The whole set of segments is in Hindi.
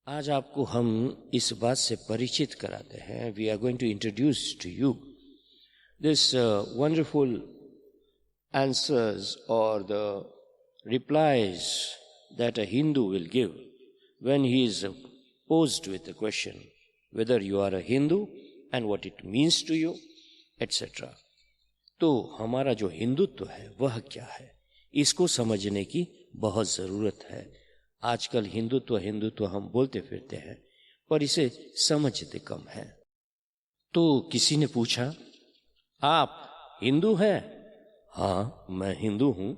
आज आपको हम इस बात से परिचित कराते हैं. We are going to introduce to you this wonderful answers or the replies that a Hindu will give when he is posed with the question whether you are a Hindu and what it means to you, etc. तो हमारा जो हिंदुत्व है वह क्या है, इसको समझने की बहुत ज़रूरत है. आजकल हिंदुत्व हिंदुत्व हम बोलते फिरते हैं पर इसे समझते कम है. तो किसी ने पूछा, आप हिंदू हैं? हाँ, मैं हिंदू हूं.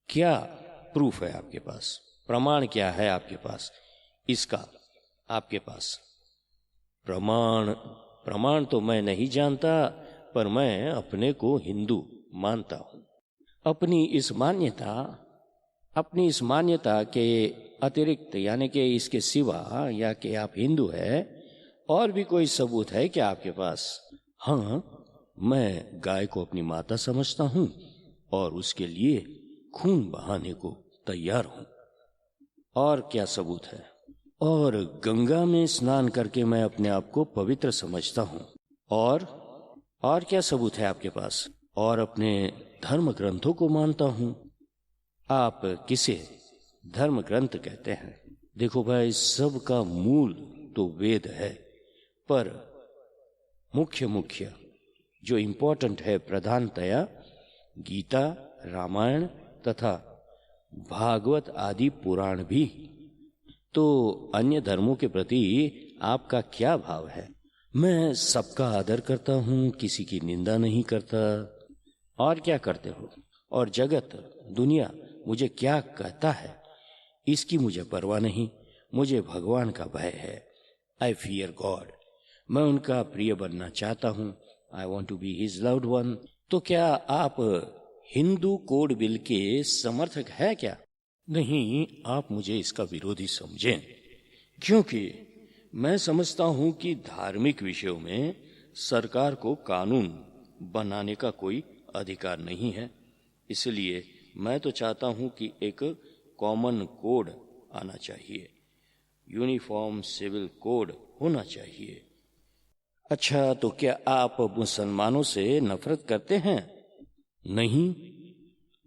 क्या प्रूफ है आपके पास? प्रमाण क्या है आपके पास इसका? आपके पास प्रमाण तो मैं नहीं जानता, पर मैं अपने को हिंदू मानता हूं. अपनी इस मान्यता के अतिरिक्त यानी कि इसके सिवा या कि आप हिंदू है, और भी कोई सबूत है क्या आपके पास? हाँ, मैं गाय को अपनी माता समझता हूं और उसके लिए खून बहाने को तैयार हूं. और क्या सबूत है? और गंगा में स्नान करके मैं अपने आप को पवित्र समझता हूं. और क्या सबूत है आपके पास? और अपने धर्म ग्रंथों को मानता हूं. आप किसे धर्म ग्रंथ कहते हैं? देखो भाई, सब का मूल तो वेद है, पर मुख्य जो इम्पोर्टेंट है प्रधानतया गीता, रामायण तथा भागवत आदि पुराण भी. तो अन्य धर्मों के प्रति आपका क्या भाव है? मैं सबका आदर करता हूँ, किसी की निंदा नहीं करता. और क्या करते हो? और जगत दुनिया मुझे क्या कहता है इसकी मुझे परवाह नहीं. मुझे भगवान का भय है. I fear God. मैं उनका प्रिय बनना चाहता हूँ. I want to be his loved one. तो क्या आप हिंदू कोड बिल के समर्थक है क्या? नहीं, आप मुझे इसका विरोधी समझें, क्योंकि मैं समझता हूं कि धार्मिक विषयों में सरकार को कानून बनाने का कोई अधिकार नहीं है. इसलिए मैं तो चाहता हूं कि एक कॉमन कोड आना चाहिए, यूनिफॉर्म सिविल कोड होना चाहिए. अच्छा, तो क्या आप मुसलमानों से नफरत करते हैं? नहीं,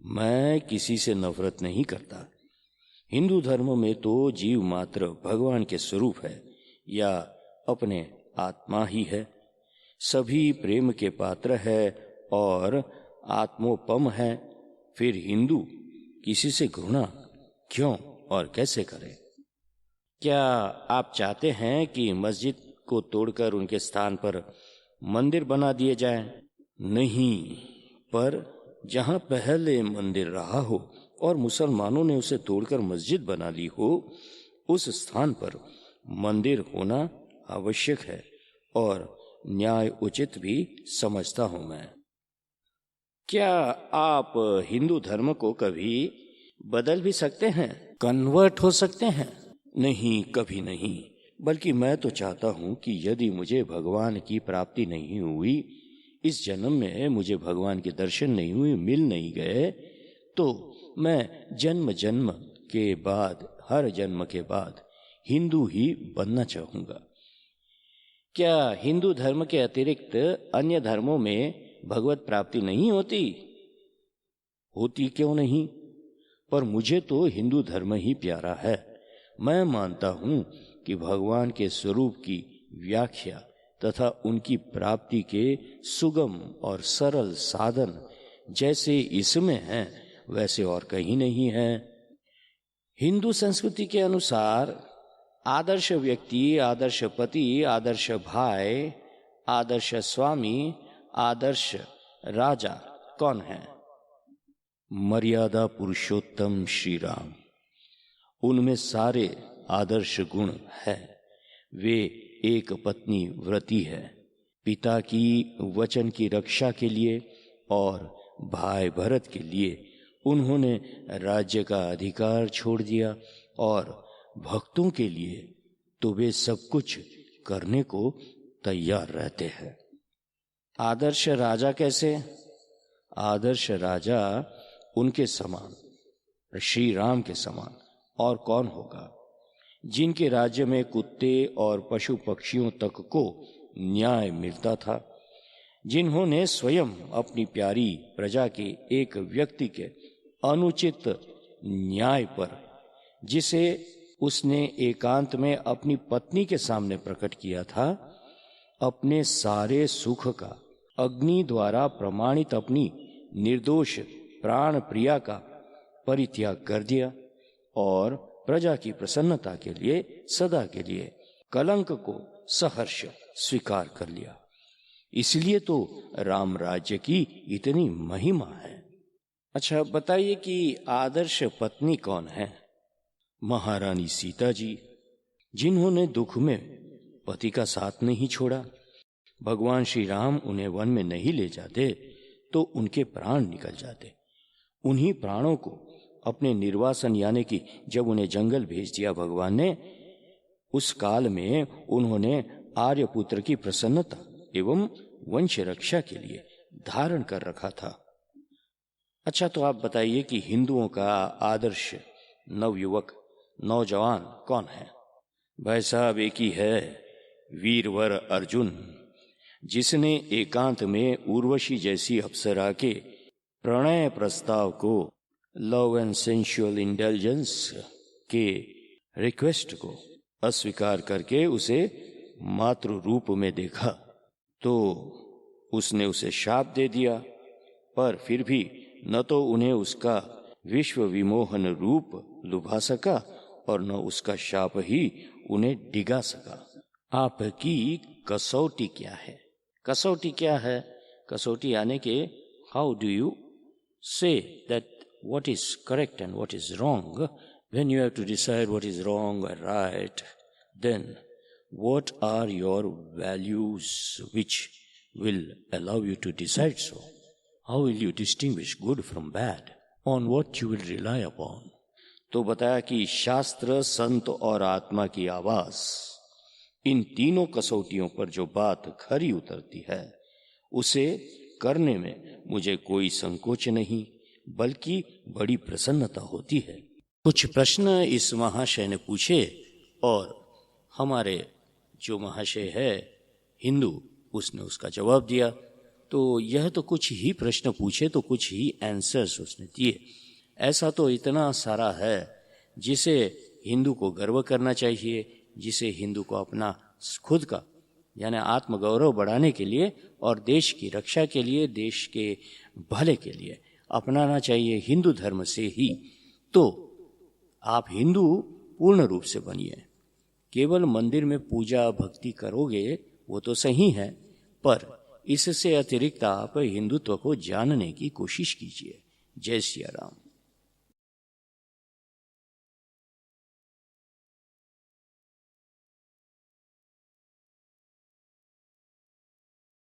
मैं किसी से नफरत नहीं करता. हिंदू धर्म में तो जीव मात्र भगवान के स्वरूप है या अपने आत्मा ही है. सभी प्रेम के पात्र है और आत्मोपम है. फिर हिंदू किसी से घृणा क्यों और कैसे करे? क्या आप चाहते हैं कि मस्जिद को तोड़कर उनके स्थान पर मंदिर बना दिए जाएं? नहीं, पर जहां पहले मंदिर रहा हो और मुसलमानों ने उसे तोड़कर मस्जिद बना ली हो, उस स्थान पर मंदिर होना आवश्यक है और न्याय उचित भी समझता हूं मैं. क्या आप हिंदू धर्म को कभी बदल भी सकते हैं? कन्वर्ट हो सकते हैं? नहीं, कभी नहीं. बल्कि मैं तो चाहता हूं कि यदि मुझे भगवान की प्राप्ति नहीं हुई, इस जन्म में मुझे भगवान के दर्शन नहीं हुए, मिल नहीं गए, तो मैं जन्म के बाद, हर जन्म के बाद हिंदू ही बनना चाहूंगा. क्या हिंदू धर्म के अतिरिक्त अन्य धर्मों में भगवत प्राप्ति नहीं होती? होती क्यों नहीं, पर मुझे तो हिंदू धर्म ही प्यारा है. मैं मानता हूं कि भगवान के स्वरूप की व्याख्या तथा उनकी प्राप्ति के सुगम और सरल साधन जैसे इसमें हैं, वैसे और कहीं नहीं है. हिंदू संस्कृति के अनुसार आदर्श व्यक्ति, आदर्श पति, आदर्श भाई, आदर्श स्वामी, आदर्श राजा कौन है? मर्यादा पुरुषोत्तम श्री राम. उनमें सारे आदर्श गुण है. वे एक पत्नी व्रती है. पिता की वचन की रक्षा के लिए और भाई भरत के लिए उन्होंने राज्य का अधिकार छोड़ दिया, और भक्तों के लिए तो वे सब कुछ करने को तैयार रहते हैं. आदर्श राजा कैसे? आदर्श राजा उनके समान, श्री राम के समान और कौन होगा? जिनके राज्य में कुत्ते और पशु पक्षियों तक को न्याय मिलता था, जिन्होंने स्वयं अपनी प्यारी प्रजा के एक व्यक्ति के अनुचित न्याय पर, जिसे उसने एकांत में अपनी पत्नी के सामने प्रकट किया था, अपने सारे सुख का अग्नि द्वारा प्रमाणित अपनी निर्दोष प्राण प्रिया का परित्याग कर दिया और प्रजा की प्रसन्नता के लिए सदा के लिए कलंक को सहर्ष स्वीकार कर लिया। इसलिए तो राम राज्य की इतनी महिमा है। अच्छा बताइए कि आदर्श पत्नी कौन है? महारानी सीता जी, जिन्होंने दुख में पति का साथ नहीं छोड़ा। भगवान श्री राम उन्हें वन में नहीं ले जाते तो उनके प्राण निकल जाते। उन्हीं प्राणों को अपने निर्वासन यानी कि जब उन्हें जंगल भेज दिया भगवान ने, उस काल में उन्होंने आर्यपुत्र की प्रसन्नता एवं वंश रक्षा के लिए धारण कर रखा था। अच्छा तो आप बताइए कि हिंदुओं का आदर्श नवयुवक नौजवान कौन है? भाई साहब एक ही है, वीरवर अर्जुन, जिसने एकांत में उर्वशी जैसी अप्सरा के प्रणय प्रस्ताव को, लव एंड सेंसुअल इंटेलिजेंस के रिक्वेस्ट को अस्वीकार करके उसे मातृ रूप में देखा तो उसने उसे शाप दे दिया, पर फिर भी न तो उन्हें उसका विश्व विमोहन रूप लुभा सका और न उसका शाप ही उन्हें डिगा सका। आपकी कसौटी क्या है? कसौटी क्या है? कसौटी यानी कि how do you say that what is correct and what is wrong? When you have to decide what is wrong or right, then what are your values which will allow you to decide so? How will you distinguish good from bad? On what you will rely upon? तो बताया कि शास्त्र, संत और आत्मा की आवाज, इन तीनों कसौटियों पर जो बात खरी उतरती है उसे करने में मुझे कोई संकोच नहीं बल्कि बड़ी प्रसन्नता होती है। कुछ प्रश्न इस महाशय ने पूछे और हमारे जो महाशय है हिंदू, उसने उसका जवाब दिया। तो यह तो कुछ ही प्रश्न पूछे तो कुछ ही आंसर्स उसने दिए। ऐसा तो इतना सारा है जिसे हिंदू को गर्व करना चाहिए, जिसे हिंदू को अपना खुद का यानी आत्मगौरव बढ़ाने के लिए और देश की रक्षा के लिए, देश के भले के लिए अपनाना चाहिए हिंदू धर्म से ही। तो आप हिंदू पूर्ण रूप से बनिए। केवल मंदिर में पूजा भक्ति करोगे वो तो सही है, पर इससे अतिरिक्त आप हिंदुत्व को जानने की कोशिश कीजिए। जय सिया राम।